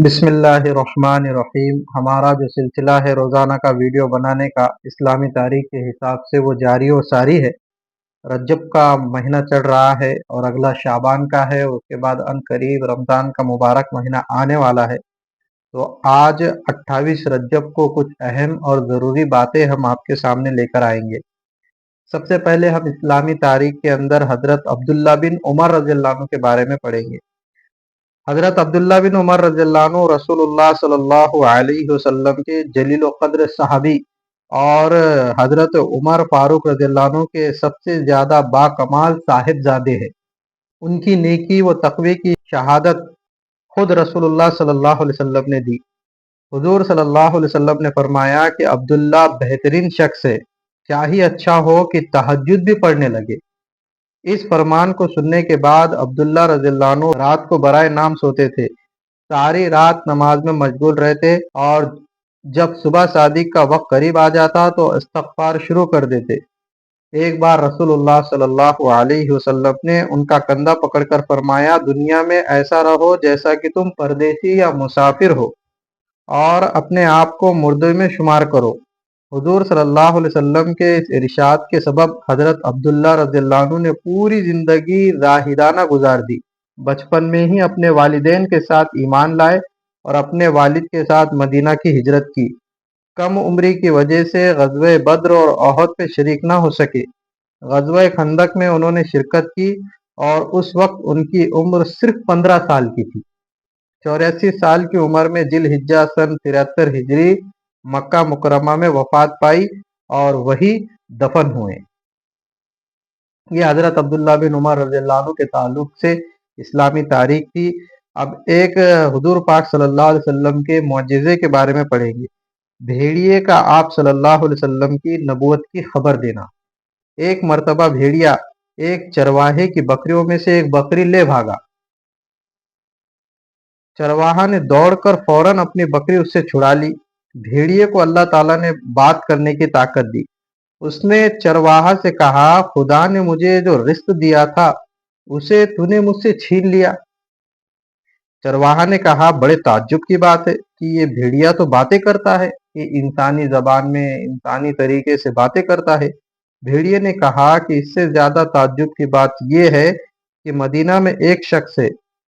بسم اللہ الرحمن الرحیم۔ ہمارا جو سلسلہ ہے روزانہ کا ویڈیو بنانے کا اسلامی تاریخ کے حساب سے وہ جاری و ساری ہے۔ رجب کا مہینہ چل رہا ہے اور اگلا شعبان کا ہے، اس کے بعد ان قریب رمضان کا مبارک مہینہ آنے والا ہے۔ تو آج 28 رجب کو کچھ اہم اور ضروری باتیں ہم آپ کے سامنے لے کر آئیں گے۔ سب سے پہلے ہم اسلامی تاریخ کے اندر حضرت عبداللہ بن عمر رضی اللہ عنہ کے بارے میں پڑھیں گے۔ حضرت عبداللہ بن عمر رضی اللہ عنہ رسول اللہ صلی اللہ علیہ وسلم کے جلیل و قدر صحابی اور حضرت عمر فاروق رضی اللہ عنہ کے سب سے زیادہ با کمال صاحبزادے ہیں۔ ان کی نیکی و تقوی کی شہادت خود رسول اللہ صلی اللہ علیہ وسلم نے دی۔ حضور صلی اللہ علیہ وسلم نے فرمایا کہ عبداللہ بہترین شخص ہے، کیا ہی اچھا ہو کہ تہجد بھی پڑھنے لگے۔ اس فرمان کو سننے کے بعد عبداللہ رضی اللہ عنہ رات کو برائے نام سوتے تھے، ساری رات نماز میں مشغول رہتے اور جب صبح صادق کا وقت قریب آ جاتا تو استغفار شروع کر دیتے۔ ایک بار رسول اللہ صلی اللہ علیہ وسلم نے ان کا کندھا پکڑ کر فرمایا، دنیا میں ایسا رہو جیسا کہ تم پردیسی یا مسافر ہو اور اپنے آپ کو مردے میں شمار کرو۔ حضور صلی اللہ علیہ وسلم کے اس ارشاد کے سبب حضرت عبداللہ رضی اللہ عنہ نے پوری زندگی زاہدانہ گزار دی۔ بچپن میں ہی اپنے والدین کے ساتھ ایمان لائے اور اپنے والد کے ساتھ مدینہ کی ہجرت کی۔ کم عمری کی وجہ سے غزوہ بدر اور احد پہ شریک نہ ہو سکے۔ غزوہ خندق میں انہوں نے شرکت کی اور اس وقت ان کی عمر صرف 15 سال کی تھی۔ 84 سال کی عمر میں ذی الحجہ سن 73 ہجری مکہ مکرمہ میں وفات پائی اور وہی دفن ہوئے۔ یہ حضرت عبداللہ بن عمر رضی اللہ عنہ کے تعلق سے اسلامی تاریخ تھی۔ اب ایک حضور پاک صلی اللہ علیہ وسلم کے معجزے کے بارے میں پڑھیں گے۔ بھیڑیے کا آپ صلی اللہ علیہ وسلم کی نبوت کی خبر دینا۔ ایک مرتبہ بھیڑیا ایک چرواہے کی بکریوں میں سے ایک بکری لے بھاگا۔ چرواہا نے دوڑ کر فوراً اپنی بکری اس سے چھڑا لی۔ بھیڑیے کو اللہ تعالیٰ نے بات کرنے کی طاقت دی۔ اس نے چرواہا سے کہا، خدا نے مجھے جو رزق دیا تھا اسے تو نے مجھ سے چھین لیا۔ چرواہا نے کہا، بڑے تعجب کی بات ہے کہ یہ بھیڑیا تو باتیں کرتا ہے، یہ انسانی زبان میں انسانی طریقے سے باتیں کرتا ہے۔ بھیڑیے نے کہا کہ اس سے زیادہ تعجب کی بات یہ ہے کہ مدینہ میں ایک شخص ہے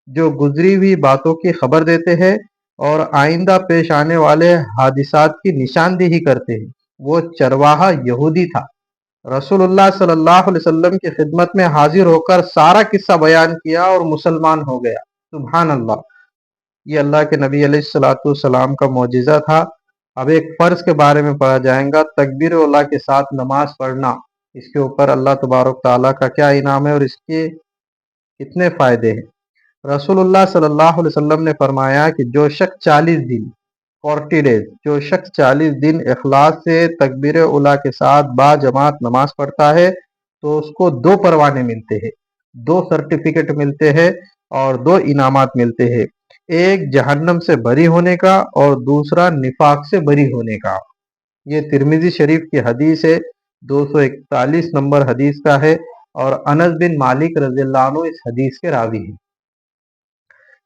جو گزری ہوئی باتوں کی خبر دیتے ہیں اور آئندہ پیش آنے والے حادثات کی نشاندہی کرتے ہیں۔ وہ چرواہا یہودی تھا۔ رسول اللہ صلی اللہ علیہ وسلم کی خدمت میں حاضر ہو کر سارا قصہ بیان کیا اور مسلمان ہو گیا۔ سبحان اللہ! یہ اللہ کے نبی علیہ الصلوۃ والسلام کا معجزہ تھا۔ اب ایک فرض کے بارے میں پڑھا جائے گا، تکبیر اولیٰ کے ساتھ نماز پڑھنا۔ اس کے اوپر اللہ تبارک تعالیٰ کا کیا انعام ہے اور اس کے کتنے فائدے ہیں۔ رسول اللہ صلی اللہ علیہ وسلم نے فرمایا کہ جو شخص 40 دن 40 days جو شخص 40 دن اخلاص سے تکبیر اولیٰ کے ساتھ با جماعت نماز پڑھتا ہے تو اس کو 2 پروانے ملتے ہیں، 2 سرٹیفکیٹ ملتے ہیں اور 2 انعامات ملتے ہیں۔ ایک جہنم سے بری ہونے کا اور دوسرا نفاق سے بری ہونے کا۔ یہ ترمذی شریف کی حدیث ہے، 241 نمبر حدیث کا ہے اور انس بن مالک رضی اللہ عنہ اس حدیث کے راوی ہیں۔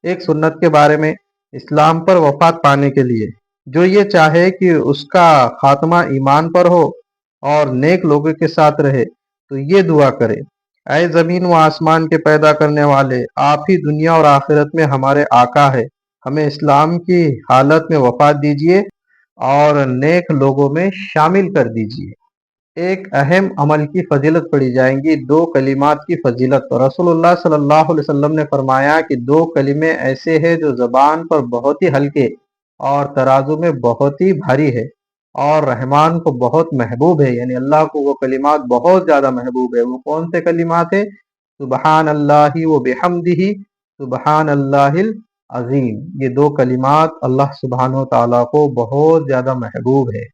ایک سنت کے بارے میں، اسلام پر وفات پانے کے لیے جو یہ چاہے کہ اس کا خاتمہ ایمان پر ہو اور نیک لوگوں کے ساتھ رہے تو یہ دعا کرے، اے زمین و آسمان کے پیدا کرنے والے، آپ ہی دنیا اور آخرت میں ہمارے آقا ہے، ہمیں اسلام کی حالت میں وفات دیجیے اور نیک لوگوں میں شامل کر دیجیے۔ ایک اہم عمل کی فضیلت پڑھی جائیں گی، 2 کلمات کی فضیلت۔ رسول اللہ صلی اللہ علیہ وسلم نے فرمایا کہ 2 کلمے ایسے ہیں جو زبان پر بہت ہی ہلکے اور ترازو میں بہت ہی بھاری ہے اور رحمان کو بہت محبوب ہے، یعنی اللہ کو وہ کلمات بہت زیادہ محبوب ہے۔ وہ کون سے کلمات ہیں؟ سبحان اللہ و بحمدہ، سبحان اللہ العظیم۔ یہ 2 کلمات اللہ سبحانہ و تعالیٰ کو بہت زیادہ محبوب ہے۔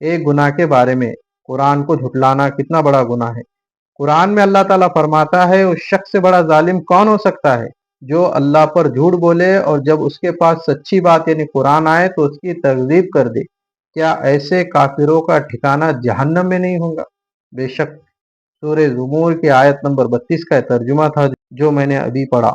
ایک گناہ کے بارے میں، قرآن کو جھٹلانا کتنا بڑا گناہ ہے۔ قرآن میں اللہ تعالیٰ فرماتا ہے، اس شخص سے بڑا ظالم کون ہو سکتا ہے جو اللہ پر جھوٹ بولے اور جب اس کے پاس سچی بات یعنی قرآن آئے تو اس کی تکذیب کر دے۔ کیا ایسے کافروں کا ٹھکانہ جہنم میں نہیں ہوگا؟ بے شک سورہ زمور کی آیت نمبر 32 کا ترجمہ تھا جو میں نے ابھی پڑھا۔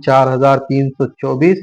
4324,